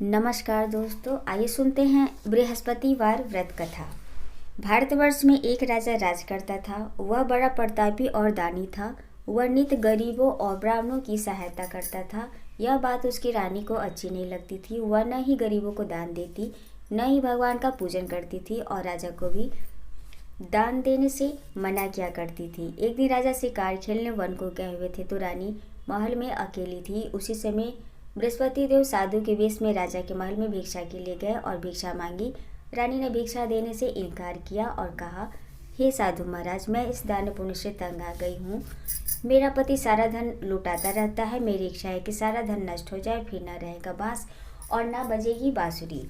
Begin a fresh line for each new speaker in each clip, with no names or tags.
नमस्कार दोस्तों, आइए सुनते हैं बृहस्पतिवार व्रत कथा। भारतवर्ष में एक राजा राज करता था। वह बड़ा प्रतापी और दानी था। वह नित्य गरीबों और ब्राह्मणों की सहायता करता था। यह बात उसकी रानी को अच्छी नहीं लगती थी। वह न ही गरीबों को दान देती, न ही भगवान का पूजन करती थी और राजा को भी दान देने से मना किया करती थी। एक दिन राजा शिकार खेलने वन को गए हुए थे तो रानी महल में अकेली थी। उसी समय बृहस्पति देव साधु के वेश में राजा के महल में भिक्षा के लिए गए और भिक्षा मांगी। रानी ने भिक्षा देने से इनकार किया और कहा, हे साधु महाराज, मैं इस दान पुण्य से तंग आ गई हूँ। मेरा पति सारा धन लुटाता रहता है। मेरी इच्छा है कि सारा धन नष्ट हो जाए, फिर न रहेगा बांस और न बजेगी बांसुरी।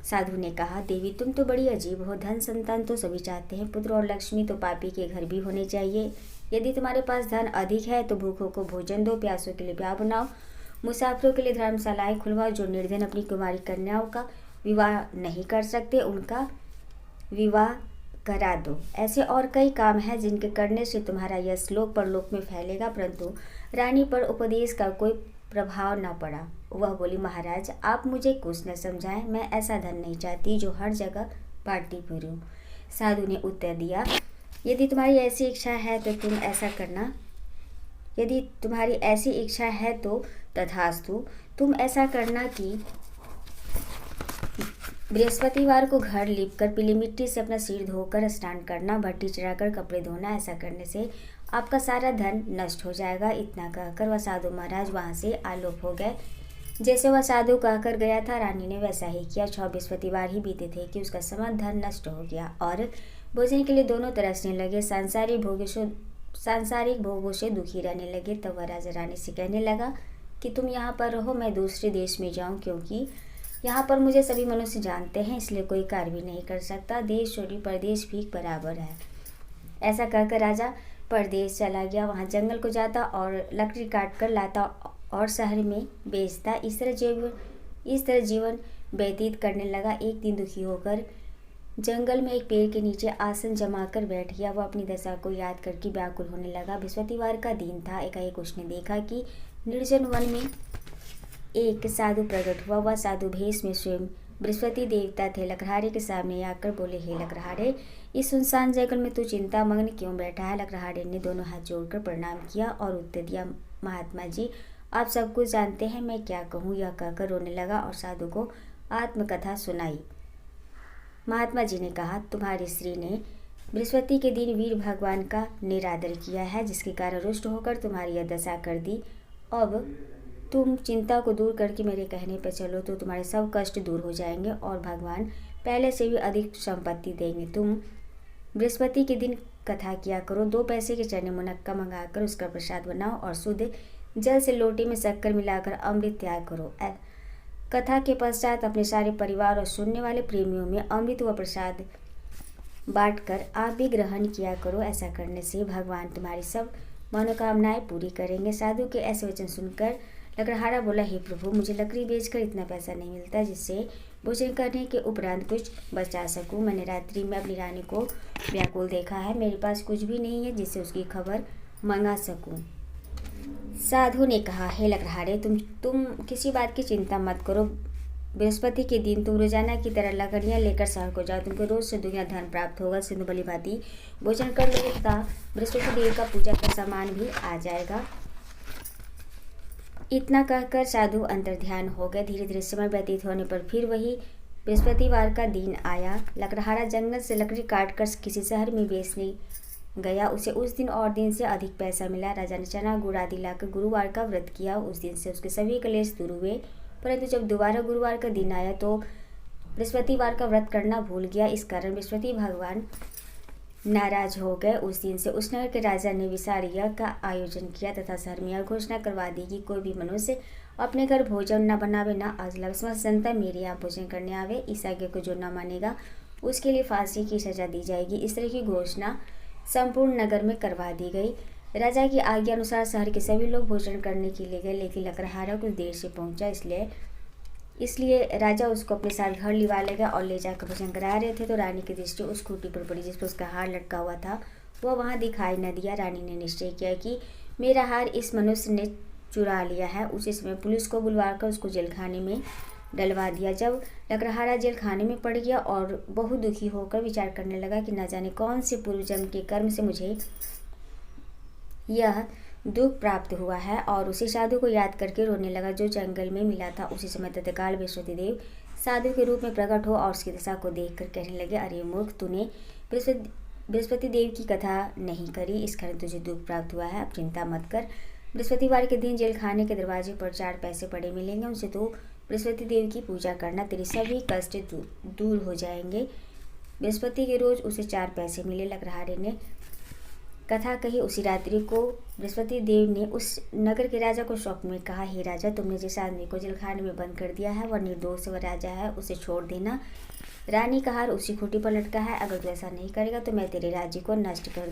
साधु ने कहा, देवी तुम तो बड़ी अजीब हो। धन संतान तो सभी चाहते हैं, पुत्र और लक्ष्मी तो पापी के घर भी होने चाहिए। यदि तुम्हारे पास धन अधिक है तो भूखों को भोजन दो, प्यासों के लिए ब्याह बनाओ, मुसाफिरों के लिए धर्मशालाएं खुलवाओ। जो निर्धन अपनी कुमारी कन्याओं का विवाह नहीं कर सकते उनका विवाह करा दो। ऐसे और कई काम हैं जिनके करने से तुम्हारा यश लोक परलोक में फैलेगा। परंतु रानी पर उपदेश का कोई प्रभाव न पड़ा। वह बोली, महाराज आप मुझे कुछ न समझाएं। मैं ऐसा धन नहीं चाहती जो हर जगह बांटती फिरूं। साधु ने उत्तर दिया, यदि तुम्हारी ऐसी इच्छा है तो तुम ऐसा करना। यदि तुम्हारी ऐसी इच्छा है तो तथास्तु। तुम ऐसा करना कि बृहस्पतिवार को घर लीपकर पीली मिट्टी से अपना सिर धोकर स्नान करना, भट्टी चढ़ाकर कपड़े धोना। ऐसा करने से आपका सारा धन नष्ट हो जाएगा। इतना कहकर वह साधु महाराज वहां से आलोप हो गए। जैसे वह साधु कहकर गया था, रानी ने वैसा ही किया। 6 बृहस्पतिवार ही बीते थे कि उसका समस्त धन नष्ट हो गया और भोजन के लिए दोनों तरसने लगे। सांसारिक भोगों से दुखी रहने लगे। तब वह राजा रानी से कहने लगा कि तुम यहाँ पर रहो, मैं दूसरे देश में जाऊँ, क्योंकि यहाँ पर मुझे सभी मनुष्य जानते हैं, इसलिए कोई कार्य भी नहीं कर सकता। देश छोड़ी परदेश भी बराबर है। ऐसा कहकर राजा परदेश चला गया। वहाँ जंगल को जाता और लकड़ी काट कर लाता और शहर में बेचता। इस तरह जीवन व्यतीत करने लगा। एक दिन दुखी होकर जंगल में एक पेड़ के नीचे आसन जमाकर बैठ गया। वह अपनी दशा को याद करके व्याकुल होने लगा। बृहस्पतिवार का दिन था। एकाएक उसने देखा कि निर्जन वन में एक साधु प्रकट हुआ। वह साधु भेष में स्वयं बृहस्पति देवता थे। लकड़हारे के सामने आकर बोले, हे लकड़हारे, इस सुनसान जंगल में तू चिंता मग्न क्यों बैठा है? लकड़हारे ने दोनों हाथ जोड़कर प्रणाम किया और उत्तर दिया, महात्मा जी आप सब कुछ जानते हैं, मैं क्या कहूँ। यह कहकर रोने लगा और साधु को आत्मकथा सुनाई। महात्मा जी ने कहा, तुम्हारी स्त्री ने बृहस्पति के दिन वीर भगवान का निरादर किया है, जिसके कारण रुष्ट होकर तुम्हारी यह दशा कर दी। अब तुम चिंता को दूर करके मेरे कहने पर चलो तो तुम्हारे सब कष्ट दूर हो जाएंगे और भगवान पहले से भी अधिक संपत्ति देंगे। तुम बृहस्पति के दिन कथा किया करो। 2 पैसे के चने मुनक्का मंगाकर उसका प्रसाद बनाओ और शुद्ध जल से लोटे में शक्कर मिलाकर अमृत त्याग करो। कथा के पश्चात अपने सारे परिवार और सुनने वाले प्रेमियों में अमृत व प्रसाद बांटकर आप भी ग्रहण किया करो। ऐसा करने से भगवान तुम्हारी सब मनोकामनाएं पूरी करेंगे। साधु के ऐसे वचन सुनकर लकड़हारा बोला, हे प्रभु, मुझे लकड़ी बेचकर इतना पैसा नहीं मिलता जिससे भोजन करने के उपरांत कुछ बचा सकूं। मैंने रात्रि में अपनी रानी को व्याकुल देखा है। मेरे पास कुछ भी नहीं है जिससे उसकी खबर मंगा सकूं। साधु ने कहा, हे लकड़हारे, तुम किसी बात की चिंता मत करो। बृहस्पति के दिन तुम रोजाना की तरह लकड़ियाँ लेकर शहर को जाओ। तुमको रोज से दुगना धन प्राप्त होगा। सिंधु बलि भांति भोजन कर लोगे तथा बृहस्पति देव का पूजा का सामान भी आ जाएगा। इतना कहकर साधु अंतर्ध्यान हो गए। धीरे धीरे समय व्यतीत होने पर फिर वही बृहस्पतिवार का दिन आया। लकड़हारा जंगल से लकड़ी काटकर किसी शहर में बेचने गया। उसे उस दिन और दिन से अधिक पैसा मिला। राजा ने चना गुड़ आदि लाकर गुरुवार का व्रत किया। उस दिन से उसके सभी क्लेश दूर हुए। परंतु जब दोबारा गुरुवार का दिन आया तो बृहस्पतिवार का व्रत करना भूल गया। इस कारण बृहस्पति भगवान नाराज हो गए। उस दिन से उस नगर के राजा ने विशाल यज्ञ का आयोजन किया तथा शहर में यह घोषणा करवा दी कि कोई भी मनुष्य अपने घर भोजन न बनावे, न अजला समस्त जनता मेरे यहाँ भोजन करने आवे। इस आज्ञा को जो न मानेगा उसके लिए फांसी की सजा दी जाएगी। इस तरह की घोषणा संपूर्ण नगर में करवा दी गई। राजा की आज्ञा अनुसार शहर के सभी लोग भोजन करने के लिए गए, लेकिन लकड़हारा कुछ देर से पहुंचा। इसलिए राजा उसको अपने साथ घर लिवा ले गया और ले जाकर भोजन करा रहे थे तो रानी की दृष्टि उस खूंटी पर पड़ी जिस पर उसका हार लटका हुआ था। वह वहां दिखाई न दिया। रानी ने निश्चय किया कि मेरा हार इस मनुष्य ने चुरा लिया है। उसी समय पुलिस को बुलवाकर उसको जेलखाने में डलवा दिया। जब लकड़हारा जेल खाने में पड़ गया और बहुत दुखी होकर विचार करने लगा कि न जाने कौन से पूर्व जन्म के कर्म से मुझे यह दुख प्राप्त हुआ है, और उसी साधु को याद करके रोने लगा जो जंगल में मिला था। उसी समय तत्काल बृहस्पति देव साधु के रूप में प्रकट हो और उसकी दशा को देखकर कहने लगे, अरे मूर्ख, तूने बृहस्पति देव की कथा नहीं करी, इस कारण तुझे दुख प्राप्त हुआ है। अब चिंता मत कर, बृहस्पतिवार के दिन जेल खाने के दरवाजे पर 4 पैसे पड़े मिलेंगे, उनसे तू बृहस्पति देव की पूजा करना, तेरे सभी कष्ट दूर हो जाएंगे। बृहस्पति के रोज उसे 4 पैसे मिले। लकड़हारे ने कथा कही। उसी रात्रि को बृहस्पति देव ने उस नगर के राजा को स्वप्न में कहा, हे राजा, तुमने जिस आदमी को जेलखाने में बंद कर दिया है वह निर्दोष राजा है, उसे छोड़ देना। रानी का हार उसी खूंटी पर लटका है, अगर तू ऐसा नहीं करेगा तो मैं तेरे राज्य को नष्ट कर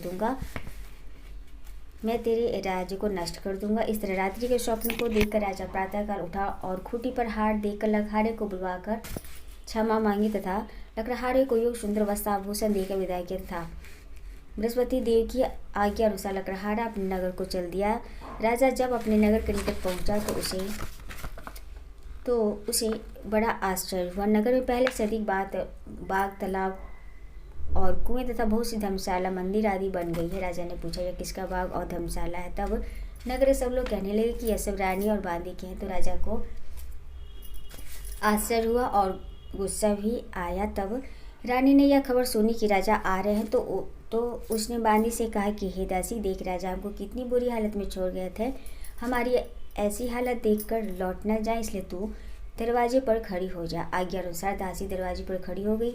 दूंगा। इस तरह रात्रि के स्वप्न को देखकर राजा प्रातःकाल उठा और खूंटी पर हार देकर लकड़हारे को बुलवाकर क्षमा मांगी तथा लकड़हारे को योग सुंदर वस्त्राभूषण देकर विदाई किया था। बृहस्पति देव की आज्ञा अनुसार लकड़हारा अपने नगर को चल दिया। राजा जब अपने नगर के निकट पहुंचा तो उसे बड़ा आश्चर्य हुआ। नगर में पहले से अधिक बाग, तालाब और कुएं तथा बहुत सी धर्मशाला, मंदिर आदि बन गई है। राजा ने पूछा, यह किसका बाग और धर्मशाला है? तब नगर सब लोग कहने लगे कि यह सब रानी और बांदी के हैं। तो राजा को आश्चर्य हुआ और गुस्सा भी आया। तब रानी ने यह खबर सुनी कि राजा आ रहे हैं तो उसने बांदी से कहा कि हे दासी, देख राजा हमको कितनी बुरी हालत में छोड़ गए थे, हमारी ऐसी हालत देखकर लौट न जाए, इसलिए तू दरवाजे पर खड़ी हो जा। आज्ञा अनुसार दासी दरवाजे पर खड़ी हो गई।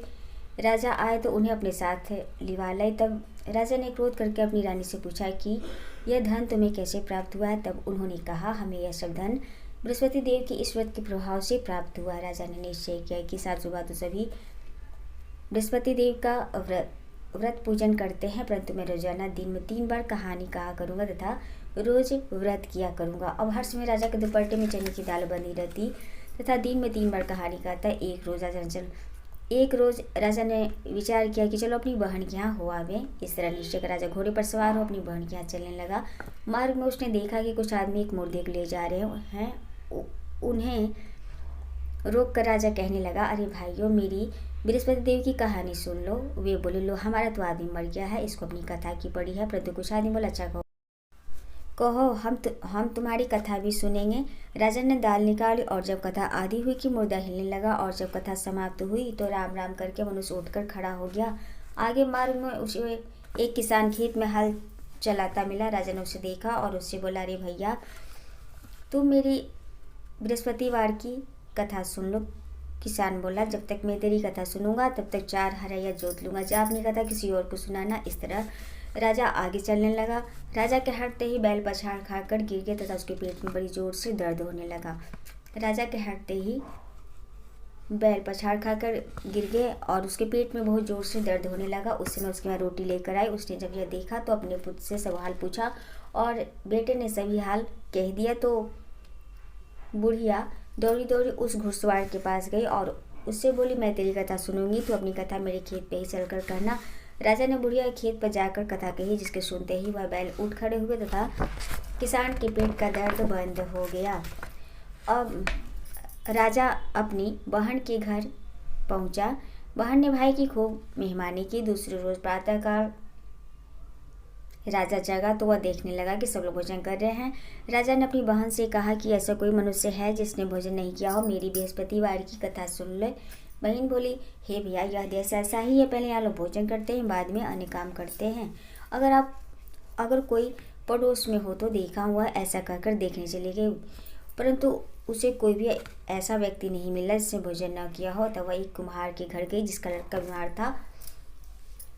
राजा आए तो उन्हें अपने साथ लिवा लाए। तब राजा ने क्रोध करके अपनी रानी से पूछा कि यह धन तुम्हें कैसे प्राप्त हुआ है? तब उन्होंने कहा, हमें यह सब धन बृहस्पति देव की इस व्रत के प्रभाव से प्राप्त हुआ। राजा ने निश्चय किया कि सात सुबह तो सभी बृहस्पति देव का व्रत पूजन करते हैं, परंतु मैं रोजाना दिन में 3 बार कहानी कहा करूँगा तथा रोज व्रत किया करूँगा। अब हर समय राजा के दुपट्टे में चने की दाल बंधी रहती तथा दिन में 3 बार कहानी कहता। एक रोज राजा ने विचार किया कि चलो अपनी बहन के यहाँ हो आवे। इस तरह निश्चय कर राजा घोड़े पर सवार हो अपनी बहन के यहाँ चलने लगा। मार्ग में उसने देखा कि कुछ आदमी एक मुर्दे को ले जा रहे हैं। उन्हें रोक कर राजा कहने लगा, अरे भाइयों, मेरी बृहस्पति देव की कहानी सुन लो। वे बोले, लो, हमारा तो आदमी मर गया है, इसको अपनी कथा की पड़ी है। परंतु कुछ आदमी बोला, अच्छा कहो, हम तुम्हारी कथा भी सुनेंगे। राजा ने दाल निकाली और जब कथा आधी हुई कि मुर्दा हिलने लगा, और जब कथा समाप्त हुई तो राम राम करके मनुष्य उठकर खड़ा हो गया। आगे मार्ग में उसे एक किसान खेत में हल चलाता मिला। राजा ने उसे देखा और उससे बोला, अरे भैया, तुम मेरी बृहस्पतिवार की कथा सुन लो। किसान बोला, जब तक मैं तेरी कथा सुनूंगा तब तक 4 हरैया जोत लूंगा, जा अपनी कथा किसी और को सुनाना। इस तरह राजा आगे चलने लगा। राजा के हटते ही बैल पछाड़ खाकर गिर गया तथा उसके पेट में बड़ी जोर से दर्द होने लगा। राजा के हटते ही बैल पछाड़ खाकर गिर गए और उसके पेट में बहुत जोर से दर्द होने लगा। उस समय उसके यहाँ रोटी लेकर आई। उसने जब यह देखा तो अपने पुत्र से सब हाल पूछा और बेटे ने सभी हाल कह दिया। तो बुढ़िया दौड़ी दौड़ी उस घुड़सवार के पास गई और उससे बोली, मैं तेरी कथा सुनूंगी, तो अपनी कथा मेरे खेत पे ही चलकर कहना। राजा ने बुढ़िया के खेत पर जाकर कथा कही, जिसके सुनते ही वह बैल उठ खड़े हुए तथा किसान के पेट का दर्द बंद हो गया। अब राजा अपनी बहन के घर पहुंचा। बहन ने भाई की खूब मेहमानी की। दूसरे रोज प्रातःकाल राजा जगा तो वह देखने लगा कि सब लोग भोजन कर रहे हैं। राजा ने अपनी बहन से कहा कि ऐसा कोई मनुष्य है जिसने भोजन नहीं किया हो, मेरी बृहस्पतिवार की कथा सुन ले। बहन बोली, हे भैया, यह देश ऐसा ही है, पहले यहाँ लोग भोजन करते हैं, बाद में अन्य काम करते हैं। अगर कोई पड़ोस में हो तो देखा हुआ ऐसा कहकर देखने चले गए, परंतु उसे कोई भी ऐसा व्यक्ति नहीं मिला जिसने भोजन न किया हो। तब वह एक कुम्हार के घर गई जिसका लड़का बीमार था।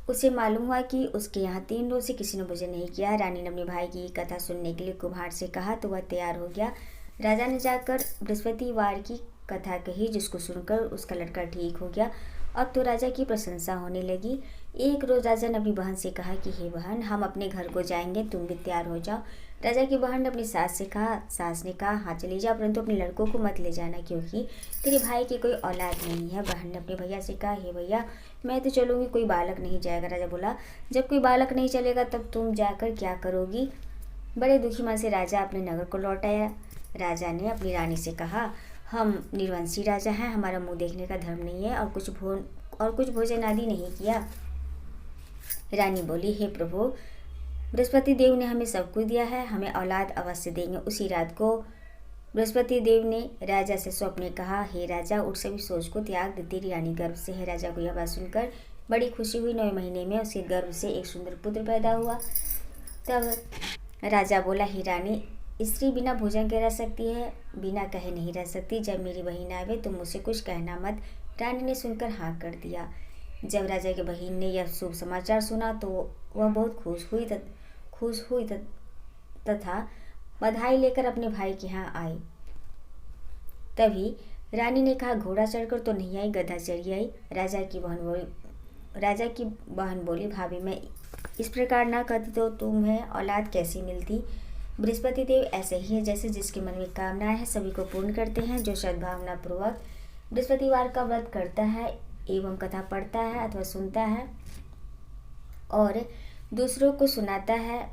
उसे मालूम हुआ कि उसके यहाँ 3 रोज से किसी ने भोजन नहीं किया। रानी ने अपने भाई की कथा सुनने के लिए कुम्हार से कहा तो वह तैयार हो गया। राजा ने जाकर बृहस्पतिवार की कथा कही, जिसको सुनकर उसका लड़का ठीक हो गया। अब तो राजा की प्रशंसा होने लगी। एक रोज राजा ने अपनी बहन से कहा कि हे बहन, हम अपने घर को जाएंगे, तुम भी तैयार हो जाओ। राजा की बहन ने अपनी सास से कहा। सास ने कहा, हाँ चली जा, परंतु अपने लड़कों को मत ले जाना, क्योंकि तेरे भाई की कोई औलाद नहीं है। बहन ने अपने भैया से कहा, हे भैया, मैं तो चलूँगी, कोई बालक नहीं जाएगा। राजा बोला, जब कोई बालक नहीं चलेगा तब तुम जाकर क्या करोगी? बड़े दुखी मन से राजा अपने नगर को लौट आया। राजा ने अपनी रानी से कहा, हम निर्वंशी राजा हैं, हमारा मुंह देखने का धर्म नहीं है, और कुछ भोजन आदि नहीं किया। रानी बोली, हे प्रभु, बृहस्पति देव ने हमें सब कुछ दिया है, हमें औलाद अवश्य देंगे। उसी रात को बृहस्पति देव ने राजा से स्वप्न में कहा, हे राजा, उठ सभी सोच को त्याग दे, तेरी रानी गर्भ से है। राजा को यह बात सुनकर बड़ी खुशी हुई। 9वें महीने में उसके गर्भ से एक सुंदर पुत्र पैदा हुआ। तब राजा बोला, हे रानी, स्त्री बिना भोजन के रह सकती है, बिना कहे नहीं रह सकती। जब मेरी बहन आवे तो मुझसे कुछ कहना मत। रानी ने सुनकर हाँ कर दिया। जब राजा की बहन ने यह शुभ समाचार सुना तो वह बहुत खुश हुई तथा बधाई लेकर अपने भाई के यहाँ आई। तभी रानी ने कहा, घोड़ा चढ़कर तो नहीं आई, गधा चढ़ी आई। राजा की बहन बोली, भाभी, मैं इस प्रकार ना करती तो तुम्हें औलाद कैसी मिलती। बृहस्पति देव ऐसे ही है, जैसे जिसके मन में कामनाएं है सभी को पूर्ण करते हैं। जो सद्भावना पूर्वक बृहस्पतिवार का व्रत करता है एवं कथा पढ़ता है अथवा सुनता है और दूसरों को सुनाता है,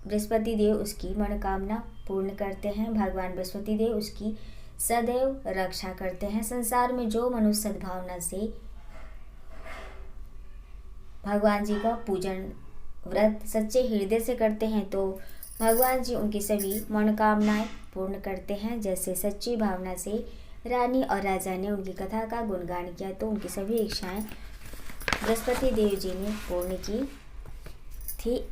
बृहस्पति देव उसकी मनोकामना पूर्ण करते हैं। भगवान बृहस्पति देव उसकी सदैव रक्षा करते हैं। संसार में जो मनुष्य सद्भावना से भगवान जी का पूजन व्रत सच्चे हृदय से करते हैं तो भगवान जी उनकी सभी मनोकामनाएं पूर्ण करते हैं। जैसे सच्ची भावना से रानी और राजा ने उनकी कथा का गुणगान किया तो उनकी सभी इच्छाएं बृहस्पति देव जी ने पूर्ण की थी।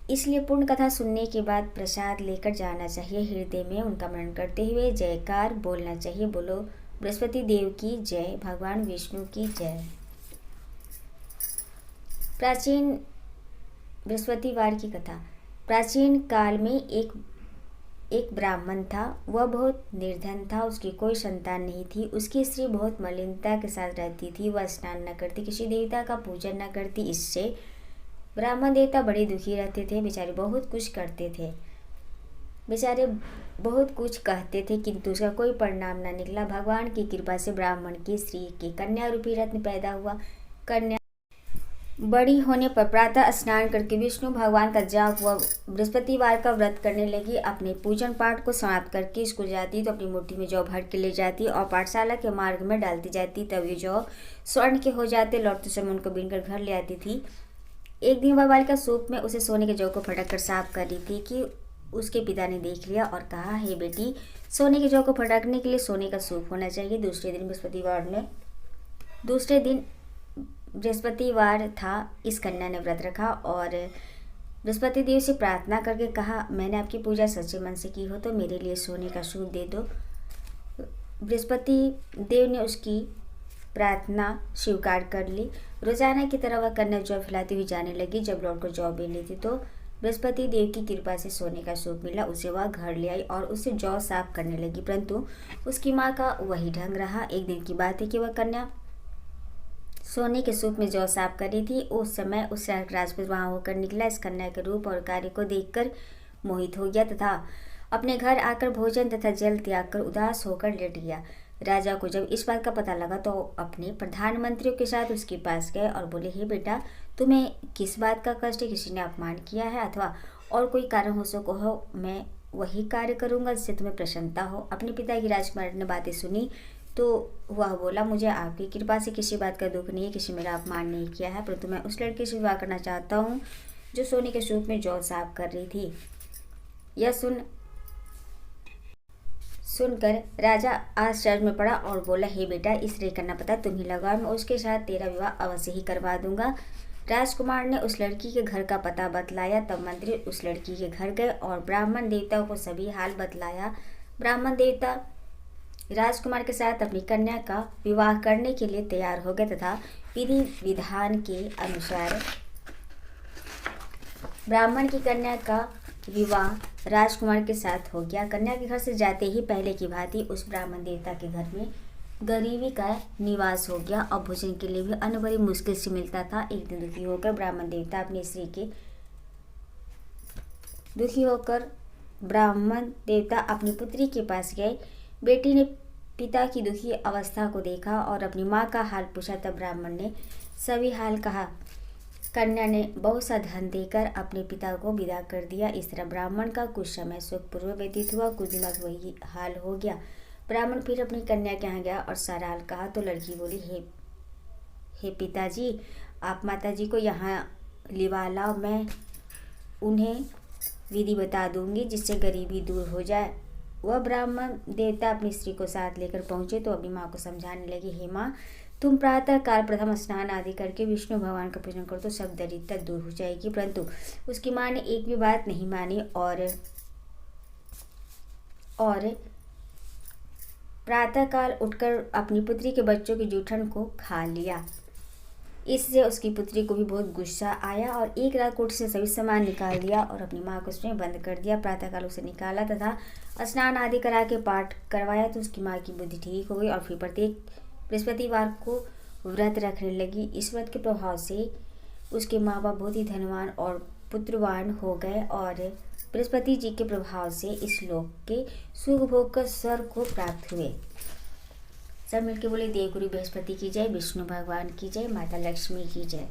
इसलिए पूर्ण कथा सुनने के बाद प्रसाद लेकर जाना चाहिए। हृदय में उनका मनन करते हुए जयकार बोलना चाहिए। बोलो बृहस्पति देव की जय, भगवान विष्णु की जय। प्राचीन बृहस्पतिवार की कथा। प्राचीन काल में एक ब्राह्मण था। वह बहुत निर्धन था, उसकी कोई संतान नहीं थी। उसकी स्त्री बहुत मलिनता के साथ रहती थी। वह स्नान न करती, किसी देवता का पूजन न करती। इससे ब्राह्मण देवता बड़े दुखी रहते थे। बेचारे बहुत कुछ करते थे, बेचारे बहुत कुछ कहते थे, किंतु उसका कोई परिणाम न निकला। भगवान की कृपा से ब्राह्मण की स्त्री के कन्या रूपी रत्न पैदा हुआ। कन्या बड़ी होने पर प्रातः स्नान करके विष्णु भगवान का जाप व बृहस्पतिवार का व्रत करने लगी। अपने पूजन पाठ को समाप्त करके स्कूल जाती तो अपनी मुट्ठी में जौ भर के ले जाती और पाठशाला के मार्ग में डालती जाती। तब ये जौ स्वर्ण के हो जाते। लौटते समय उनको बीनकर घर ले आती थी। एक दिन वह बालिका सूप में उसे सोने के जौ को फटक कर साफ कर रही थी कि उसके पिता ने देख लिया और कहा, हे बेटी, सोने के जौ को फटकने के लिए सोने का सूप होना चाहिए। दूसरे दिन बृहस्पतिवार था। इस कन्या ने व्रत रखा और बृहस्पति देव से प्रार्थना करके कहा, मैंने आपकी पूजा सच्चे मन से की हो तो मेरे लिए सोने का सूप दे दो। बृहस्पति देव ने उसकी प्रार्थना स्वीकार कर ली। रोजाना की तरह वह कन्या जौ फैलाती हुई जाने लगी। जब लौटकर जौ बेच लेती तो बृहस्पति देव की कृपा से सोने का सूप मिला। उसे वह घर ले आई और उसे जौ साफ करने लगी, परंतु उसकी माँ का वही ढंग रहा। एक दिन की बात है कि वह कन्या सोने के सूप में जौ साफ कर रही थी। उस समय उस राजपूत वहां होकर निकला। इस कन्या के रूप और कार्य को देखकर मोहित हो गया तथा अपने घर आकर भोजन तथा जल त्याग कर उदास होकर लेट गया। राजा को जब इस बात का पता लगा तो अपने प्रधानमंत्रियों के साथ उसके पास गए और बोले, हे बेटा, तुम्हें किस बात का कष्ट है? किसी ने अपमान किया है अथवा और कोई कारण हो सको हो, मैं वही कार्य करूंगा जिससे तुम्हें प्रसन्नता हो। अपने पिता की राजकुमारी ने बातें सुनी तो वह बोला, मुझे आपकी कृपा से किसी बात का दुख नहीं है, किसी मेरा अपमान नहीं किया है, परंतु मैं उस लड़की से विवाह करना चाहता हूँ जो सोने के सूप में जौ साफ कर रही थी। यह सुनकर राजा आश्चर्य में पड़ा और बोला, हे बेटा, इस रे करना पता तुम ही लगाओ, मैं उसके साथ तेरा विवाह अवश्य ही करवा दूंगा। राजकुमार ने उस लड़की के घर का पता बतलाया। तब मंत्री उस लड़की के घर गए और ब्राह्मण देवता को सभी हाल बतलाया। ब्राह्मण देवता राजकुमार के साथ अपनी कन्या का विवाह करने के लिए तैयार हो गए तथा विधि विधान के अनुसार ब्राह्मण की कन्या का विवाह राजकुमार के साथ हो गया। कन्या के घर से जाते ही पहले की भांति उस ब्राह्मण देवता के घर में गरीबी का निवास हो गया और भोजन के लिए भी अन्न बड़ी मुश्किल से मिलता था। एक दिन दुखी होकर ब्राह्मण देवता अपनी पुत्री के पास गए। बेटी ने पिता की दुखी अवस्था को देखा और अपनी माँ का हाल पूछा। तब ब्राह्मण ने सभी हाल कहा। कन्या ने बहुत सा धन देकर अपने पिता को विदा कर दिया। इस तरह ब्राह्मण का कुछ समय सुखपूर्वक व्यतीत हुआ। कुछ दिनों में वही हाल हो गया। ब्राह्मण फिर अपनी कन्या के यहाँ गया और सारा हाल कहा तो लड़की बोली, हे पिताजी, आप माताजी को यहाँ लिवा लाओ, मैं उन्हें विधि बता दूंगी जिससे गरीबी दूर हो जाए। वह ब्राह्मण देवता अपनी स्त्री को साथ लेकर पहुंचे तो अपनी माँ को समझाने लगे, हे माँ, तुम प्रातः काल प्रथम स्नान आदि करके विष्णु भगवान का पूजन करो तो सब दरिद्रता दूर हो जाएगी। परंतु उसकी माँ ने एक भी बात नहीं मानी और प्रातः काल उठकर अपनी पुत्री के बच्चों के जूठन को खा लिया। इससे उसकी पुत्री को भी बहुत गुस्सा आया और एक रात कोठ से सभी सामान निकाल दिया और अपनी माँ को उसने बंद कर दिया। प्रातःकाल उसे निकाला तथा स्नान आदि करा के पाठ करवाया तो उसकी माँ की बुद्धि ठीक हो गई और फिर प्रत्येक बृहस्पतिवार को व्रत रखने लगी। इस व्रत के प्रभाव से उसके माँ बाप बहुत ही धनवान और पुत्रवान हो गए और बृहस्पति जी के प्रभाव से इस लोक के सुख भोग का स्वर्ग को प्राप्त हुए। सब मिलके बोले, देवगुरु बृहस्पति की जय, विष्णु भगवान की जय, माता लक्ष्मी की जय।